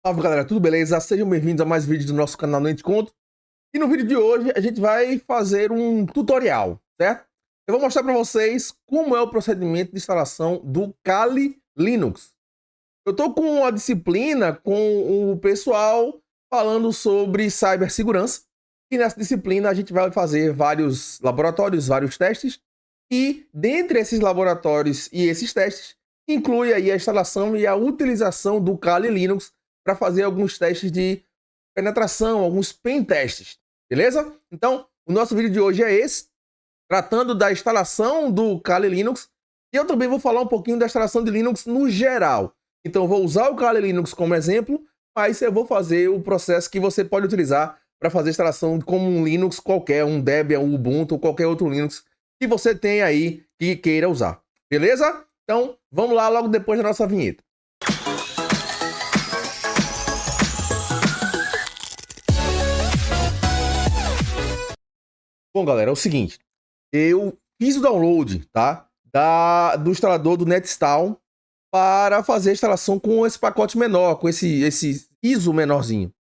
Salve galera, tudo beleza? Sejam bem-vindos a mais vídeos do nosso canal No Conto. E no vídeo de hoje a gente vai fazer um tutorial, certo? Eu vou mostrar para vocês como é o procedimento de instalação do Kali Linux. Eu estou com uma disciplina com o pessoal falando sobre cibersegurança. E nessa disciplina a gente vai fazer vários laboratórios, vários testes. E dentre esses laboratórios e esses testes, inclui aí a instalação e a utilização do Kali Linux para fazer alguns testes de penetração, alguns pen testes, beleza? Então, o nosso vídeo de hoje é esse, tratando da instalação do Kali Linux, e eu também vou falar um pouquinho da instalação de Linux no geral. Então, eu vou usar o Kali Linux como exemplo, mas eu vou fazer o processo que você pode utilizar para fazer a instalação como um Linux qualquer, um Debian, um Ubuntu ou qualquer outro Linux que você tem aí que queira usar, beleza? Então, vamos lá logo depois da nossa vinheta. Bom, galera, é o seguinte, eu fiz o download, tá, do instalador do NetInstall para fazer a instalação com esse pacote menor, com esse ISO menorzinho.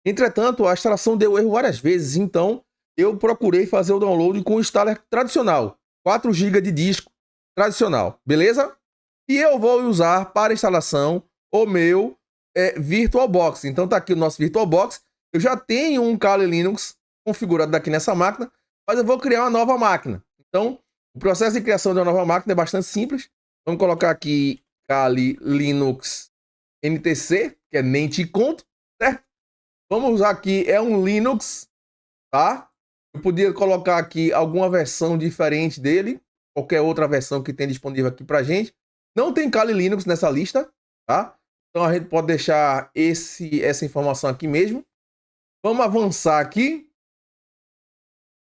Entretanto, a instalação deu erro várias vezes, então eu procurei fazer o download com o installer tradicional, 4 GB de disco tradicional, beleza? E eu vou usar para instalação o meu VirtualBox. Então tá aqui o nosso VirtualBox. Eu já tenho um Kali Linux configurado aqui nessa máquina, mas eu vou criar uma nova máquina. Então, o processo de criação de uma nova máquina é bastante simples. Vamos colocar aqui Kali Linux NTC, que é nem te conto, certo? Vamos usar aqui, é um Linux, tá? Eu podia colocar aqui alguma versão diferente dele, qualquer outra versão que tem disponível aqui pra gente. Não tem Kali Linux nessa lista, tá? Então a gente pode deixar essa informação aqui mesmo. Vamos avançar aqui.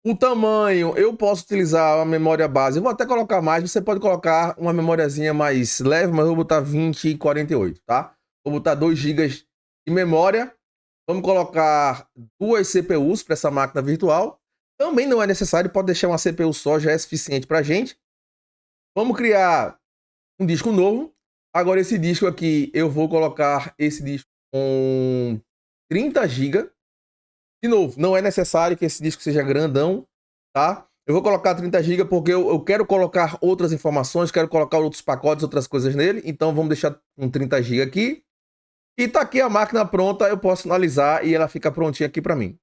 O tamanho, eu posso utilizar a memória base. Eu vou até colocar mais, você pode colocar uma memóriazinha mais leve, mas eu vou botar 20 e 48, tá? Vou botar 2 GB de memória. Vamos colocar 2 CPUs para essa máquina virtual. Também não é necessário, pode deixar uma CPU só, já é suficiente para a gente. Vamos criar um disco novo. Agora esse disco aqui, eu vou colocar esse disco com 30 GB. De novo, não é necessário que esse disco seja grandão, tá? Eu vou colocar 30 GB porque eu quero colocar outras informações, quero colocar outros pacotes, outras coisas nele. Então vamos deixar com 30 GB aqui. E tá aqui a máquina pronta, eu posso finalizar e ela fica prontinha aqui para mim.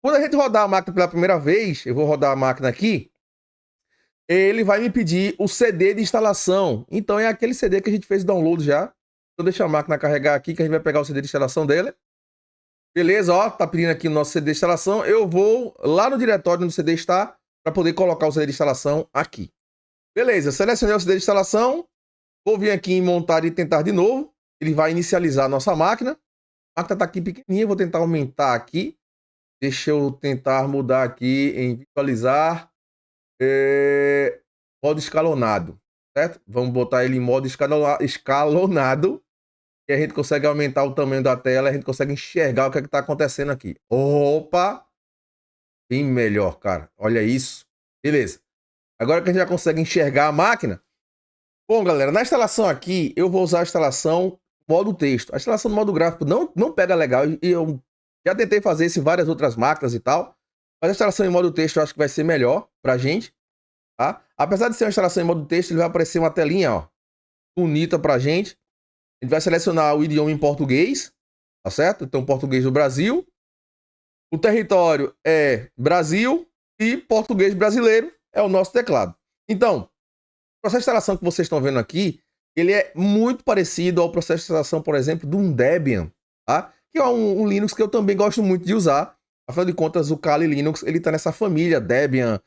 Quando a gente rodar a máquina pela primeira vez, eu vou rodar a máquina aqui, ele vai me pedir o CD de instalação. Então é aquele CD que a gente fez o download já. Então deixa a máquina carregar aqui que a gente vai pegar o CD de instalação dele. Beleza, ó, tá pedindo aqui o nosso CD de instalação. Eu vou lá no diretório onde o CD está para poder colocar o CD de instalação aqui. Beleza, selecionei o CD de instalação. Vou vir aqui em montar e tentar de novo. Ele vai inicializar a nossa máquina. A máquina tá aqui pequenininha, vou tentar aumentar aqui. Deixa eu tentar mudar aqui em visualizar. Modo escalonado, certo? Vamos botar ele em modo escalonado. E a gente consegue aumentar o tamanho da tela, a gente consegue enxergar o que é que tá acontecendo aqui. Opa! Bem melhor, cara. Olha isso. Beleza. Agora que a gente já consegue enxergar a máquina. Bom, galera, na instalação aqui, eu vou usar a instalação modo texto. A instalação do modo gráfico não pega legal. E eu já tentei fazer isso em várias outras máquinas e tal. Mas a instalação em modo texto eu acho que vai ser melhor pra gente. Tá? Apesar de ser uma instalação em modo texto, ele vai aparecer uma telinha, ó, bonita pra gente. A gente vai selecionar o idioma em português, tá certo? Então, português do Brasil. O território é Brasil e português brasileiro é o nosso teclado. Então, o processo de instalação que vocês estão vendo aqui, ele é muito parecido ao processo de instalação, por exemplo, de um Debian, tá? Que é um Linux que eu também gosto muito de usar. Afinal de contas, o Kali Linux, ele tá nessa família Debian,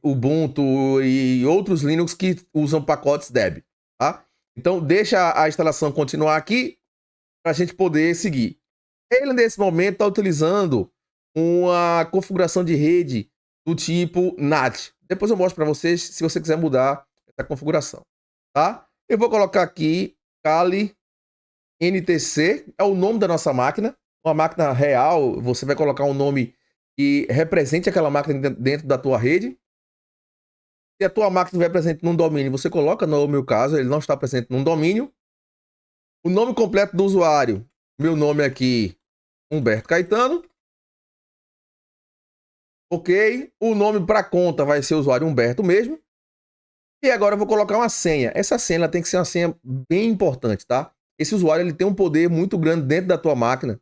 Ubuntu e outros Linux que usam pacotes Debian, tá? Então, deixa a instalação continuar aqui para a gente poder seguir. Ele, nesse momento, está utilizando uma configuração de rede do tipo NAT. Depois eu mostro para vocês se você quiser mudar essa configuração, tá? Eu vou colocar aqui Kali NTC, é o nome da nossa máquina. Uma máquina real, você vai colocar um nome que represente aquela máquina dentro da tua rede. Se a tua máquina estiver presente num domínio, você coloca, no meu caso, ele não está presente num domínio. O nome completo do usuário, Meu nome aqui, Humberto Caetano. Ok. O nome para conta vai ser o usuário Humberto mesmo. E agora eu vou colocar uma senha. Essa senha tem que ser uma senha bem importante, tá? Esse usuário ele tem um poder muito grande dentro da tua máquina.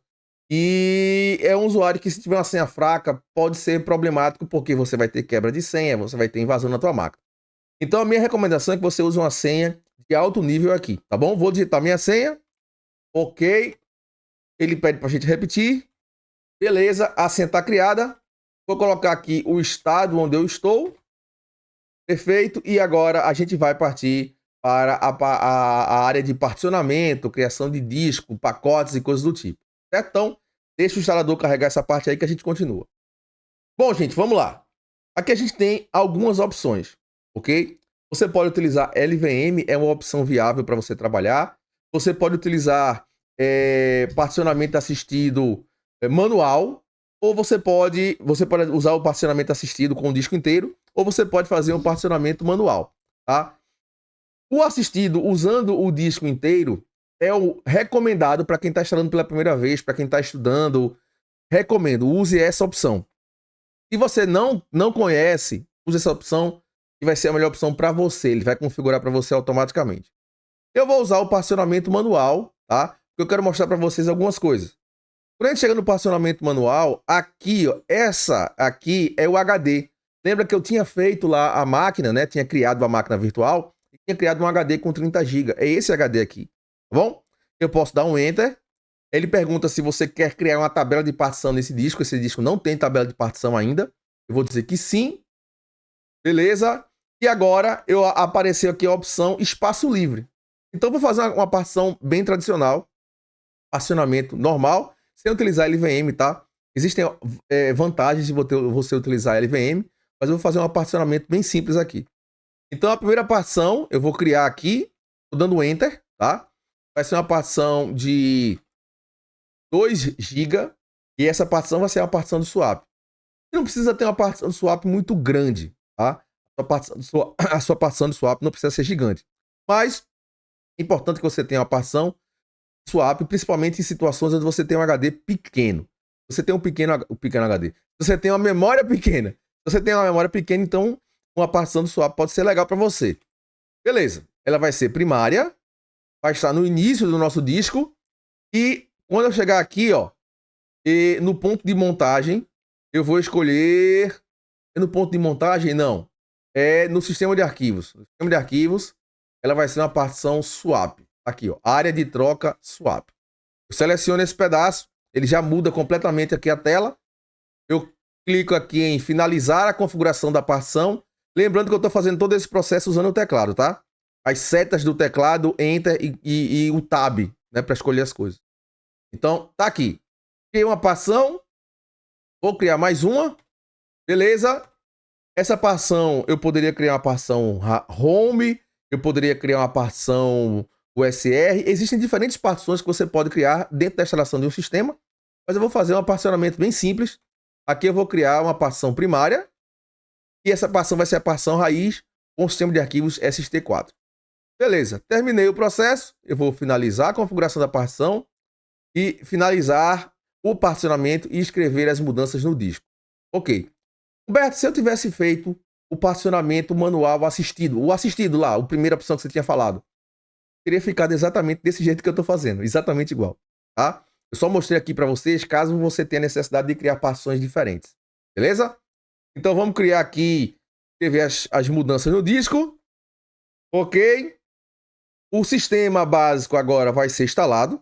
E é um usuário que, se tiver uma senha fraca, pode ser problemático, porque você vai ter quebra de senha, você vai ter invasão na tua máquina. Então a minha recomendação é que você use uma senha de alto nível aqui, tá bom? Vou digitar minha senha. Ok. Ele pede para a gente repetir. Beleza, a senha está criada. Vou colocar aqui o estado onde eu estou. Perfeito. E agora a gente vai partir para a área de particionamento, criação de disco, pacotes e coisas do tipo. Certo? Então, deixa o instalador carregar essa parte aí que a gente continua. Bom, gente, vamos lá. Aqui a gente tem algumas opções, ok? Você pode utilizar LVM, é uma opção viável para você trabalhar. Você pode utilizar particionamento assistido manual, ou você pode usar o particionamento assistido com o disco inteiro, ou você pode fazer um particionamento manual, tá? O assistido usando o disco inteiro é o recomendado para quem está instalando pela primeira vez, para quem está estudando. Recomendo, use essa opção. Se você não conhece, use essa opção, que vai ser a melhor opção para você. Ele vai configurar para você automaticamente. Eu vou usar o particionamento manual, tá? Porque eu quero mostrar para vocês algumas coisas. Quando a gente chega no particionamento manual, aqui, ó, essa aqui é o HD. Lembra que eu tinha feito lá a máquina, né? Tinha criado uma máquina virtual e tinha criado um HD com 30 GB. É esse HD aqui, tá bom? Eu posso dar um Enter. Ele pergunta se você quer criar uma tabela de partição nesse disco. Esse disco não tem tabela de partição ainda. Eu vou dizer que sim. Beleza? E agora apareceu aqui a opção espaço livre. Então eu vou fazer uma partição bem tradicional. Particionamento normal, sem utilizar LVM, tá? Existem vantagens de você utilizar LVM, mas eu vou fazer um particionamento bem simples aqui. Então a primeira partição eu vou criar aqui, tô dando Enter, tá? Vai ser uma partição de 2 GB e essa partição vai ser uma partição de swap. Você não precisa ter uma partição de swap muito grande, tá? A sua partição de swap não precisa ser gigante. Mas é importante que você tenha uma partição swap, principalmente em situações onde você tem um HD pequeno. Você tem um pequeno HD. Você tem uma memória pequena. Se você tem uma memória pequena, então uma partição do swap pode ser legal para você. Beleza. Ela vai ser primária, vai estar no início do nosso disco e quando eu chegar aqui, ó, no ponto de montagem, eu vou escolher... No ponto de montagem, não. É no sistema de arquivos. No sistema de arquivos, ela vai ser uma partição swap. Aqui, ó, área de troca swap. Eu seleciono esse pedaço, ele já muda completamente aqui a tela. Eu clico aqui em finalizar a configuração da partição. Lembrando que eu estou fazendo todo esse processo usando o teclado, tá? As setas do teclado, Enter e o Tab, né, para escolher as coisas. Então, tá aqui. Criei uma partição. Vou criar mais uma. Beleza? Essa partição, eu poderia criar uma partição home, eu poderia criar uma partição USR. Existem diferentes partições que você pode criar dentro da instalação de um sistema, mas eu vou fazer um particionamento bem simples. Aqui eu vou criar uma partição primária, e essa partição vai ser a partição raiz com o sistema de arquivos SST4. Beleza, terminei o processo, eu vou finalizar a configuração da partição e finalizar o particionamento e escrever as mudanças no disco. Ok. Humberto, se eu tivesse feito o particionamento manual assistido, o assistido lá, a primeira opção que você tinha falado, teria ficado exatamente desse jeito que eu estou fazendo, exatamente igual, tá? Eu só mostrei aqui para vocês, caso você tenha necessidade de criar partições diferentes, beleza? Então vamos criar aqui, escrever as mudanças no disco, ok? O sistema básico agora vai ser instalado,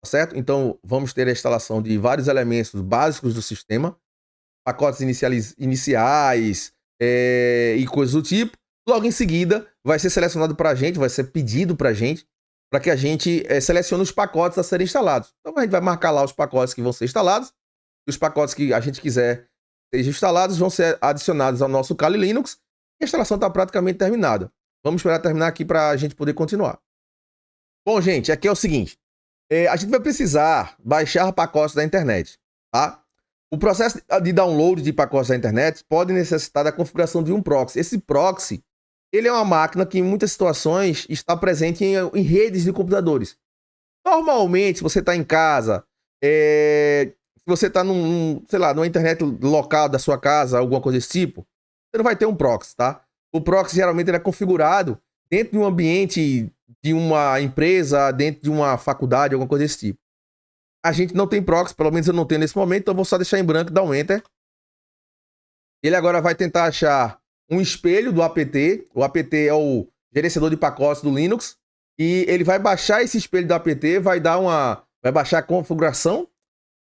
tá certo? Então vamos ter a instalação de vários elementos básicos do sistema, pacotes iniciais e coisas do tipo. Logo em seguida, vai ser selecionado para a gente, vai ser pedido para a gente, para que a gente selecione os pacotes a serem instalados. Então a gente vai marcar lá os pacotes que vão ser instalados, e os pacotes que a gente quiser sejam instalados vão ser adicionados ao nosso Kali Linux, e a instalação está praticamente terminada. Vamos esperar terminar aqui para a gente poder continuar. Bom, gente, aqui é o seguinte, a gente vai precisar baixar pacotes da internet, tá? O processo de download de pacotes da internet pode necessitar da configuração de um proxy. Esse proxy, ele é uma máquina que em muitas situações está presente em redes de computadores. Normalmente, se você está em casa, se você está sei lá, numa internet local da sua casa, alguma coisa desse tipo, você não vai ter um proxy, tá? O proxy geralmente ele é configurado dentro de um ambiente de uma empresa, dentro de uma faculdade, alguma coisa desse tipo. A gente não tem proxy, pelo menos eu não tenho nesse momento, então eu vou só deixar em branco e dar um enter. Ele agora vai tentar achar um espelho do apt. O apt é o gerenciador de pacotes do Linux. E ele vai baixar esse espelho do apt, vai baixar a configuração,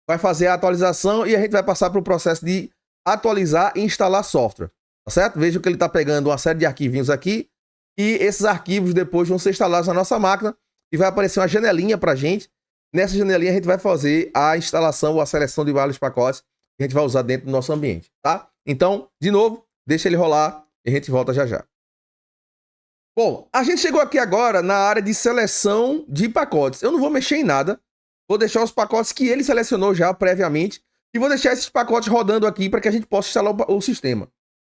vai fazer a atualização e a gente vai passar para o processo de atualizar e instalar software. Tá certo? Veja que ele está pegando uma série de arquivinhos aqui e esses arquivos depois vão ser instalados na nossa máquina e vai aparecer uma janelinha para a gente. Nessa janelinha a gente vai fazer a instalação ou a seleção de vários pacotes que a gente vai usar dentro do nosso ambiente, tá? Então, de novo, deixa ele rolar e a gente volta já já. Bom, a gente chegou aqui agora na área de seleção de pacotes. Eu não vou mexer em nada. Vou deixar os pacotes que ele selecionou já previamente. E vou deixar esses pacotes rodando aqui para que a gente possa instalar o sistema.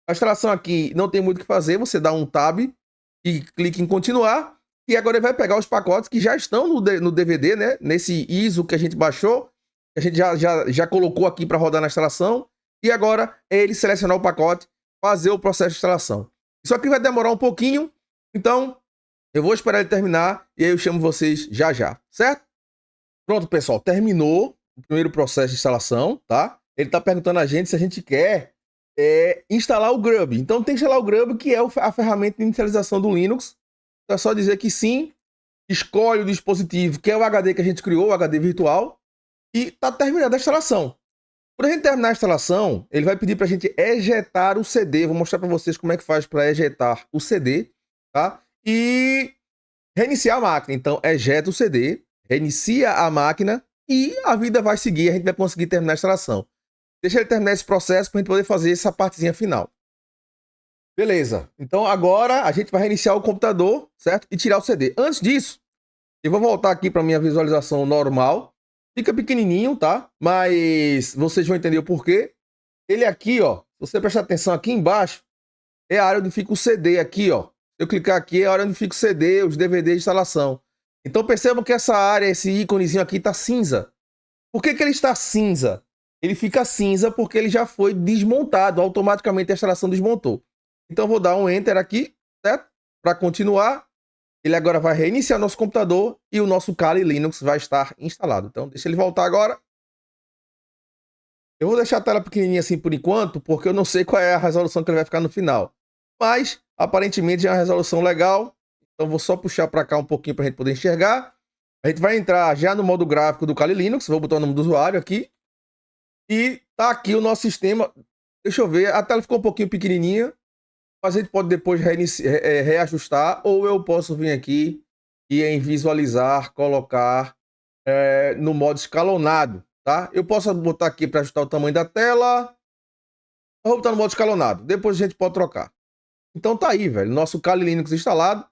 A instalação aqui não tem muito o que fazer. Você dá um tab e clica em continuar. E agora ele vai pegar os pacotes que já estão no DVD, né? Nesse ISO que a gente baixou. Que a gente já colocou aqui para rodar na instalação. E agora é ele selecionar o pacote, fazer o processo de instalação. Isso aqui vai demorar um pouquinho. Então, eu vou esperar ele terminar e aí eu chamo vocês já já, certo? Pronto, pessoal, terminou o primeiro processo de instalação, tá? Ele tá perguntando a gente se a gente quer instalar o Grub. Então tem que instalar o Grub, que é a ferramenta de inicialização do Linux. Então é só dizer que sim, escolhe o dispositivo, que é o HD que a gente criou, o HD virtual, e tá terminada a instalação. Quando a gente terminar a instalação, ele vai pedir pra gente ejetar o CD. Vou mostrar pra vocês como é que faz para ejetar o CD. Tá? E reiniciar a máquina. Então, ejeta o CD, reinicia a máquina e a vida vai seguir. A gente vai conseguir terminar a instalação. Deixa ele terminar esse processo para a gente poder fazer essa partezinha final. Beleza. Então, agora a gente vai reiniciar o computador, certo? E tirar o CD. Antes disso, eu vou voltar aqui para minha visualização normal. Fica pequenininho, tá? Mas vocês vão entender o porquê. Ele aqui, ó, se você prestar atenção aqui embaixo, é a área onde fica o CD aqui, ó. Eu clicar aqui é a hora onde fica o CD, os DVDs de instalação. Então percebam que essa área, esse íconezinho aqui está cinza. Por que ele está cinza? Ele fica cinza porque ele já foi desmontado, automaticamente a instalação desmontou. Então eu vou dar um Enter aqui, certo? Para continuar. Ele agora vai reiniciar nosso computador e o nosso Kali Linux vai estar instalado. Então deixa ele voltar agora. Eu vou deixar a tela pequenininha assim por enquanto, porque eu não sei qual é a resolução que ele vai ficar no final. Mas aparentemente é uma resolução legal. Então vou só puxar para cá um pouquinho para a gente poder enxergar. A gente vai entrar já no modo gráfico do Kali Linux. Vou botar o nome do usuário aqui. E tá aqui o nosso sistema. Deixa eu ver. A tela ficou um pouquinho pequenininha. Mas a gente pode depois reajustar. Ou eu posso vir aqui e em visualizar, colocar no modo escalonado. Tá? Eu posso botar aqui para ajustar o tamanho da tela. Eu vou botar no modo escalonado. Depois a gente pode trocar. Então tá aí, velho, nosso Kali Linux instalado.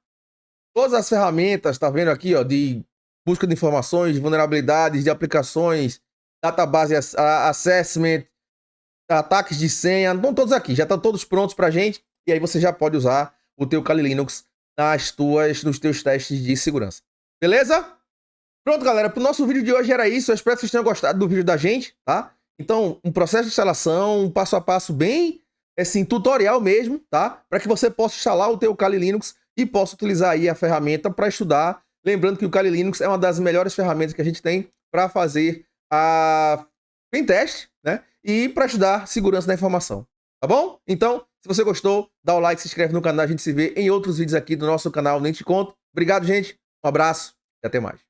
Todas as ferramentas, tá vendo aqui, ó, de busca de informações, de vulnerabilidades, de aplicações, database assessment, ataques de senha, estão todos aqui, já estão todos prontos pra gente. E aí você já pode usar o teu Kali Linux nos teus testes de segurança. Beleza? Pronto, galera, pro nosso vídeo de hoje era isso. Eu espero que vocês tenham gostado do vídeo da gente, tá? Então, um processo de instalação, um passo a passo bem assim, tutorial mesmo, tá? Para que você possa instalar o teu Kali Linux e possa utilizar aí a ferramenta para estudar. Lembrando que o Kali Linux é uma das melhores ferramentas que a gente tem para fazer a pentest, né? E para estudar segurança da informação, tá bom? Então, se você gostou, dá o like, se inscreve no canal, a gente se vê em outros vídeos aqui do nosso canal Nem Te Conto. Obrigado, gente. Um abraço e até mais.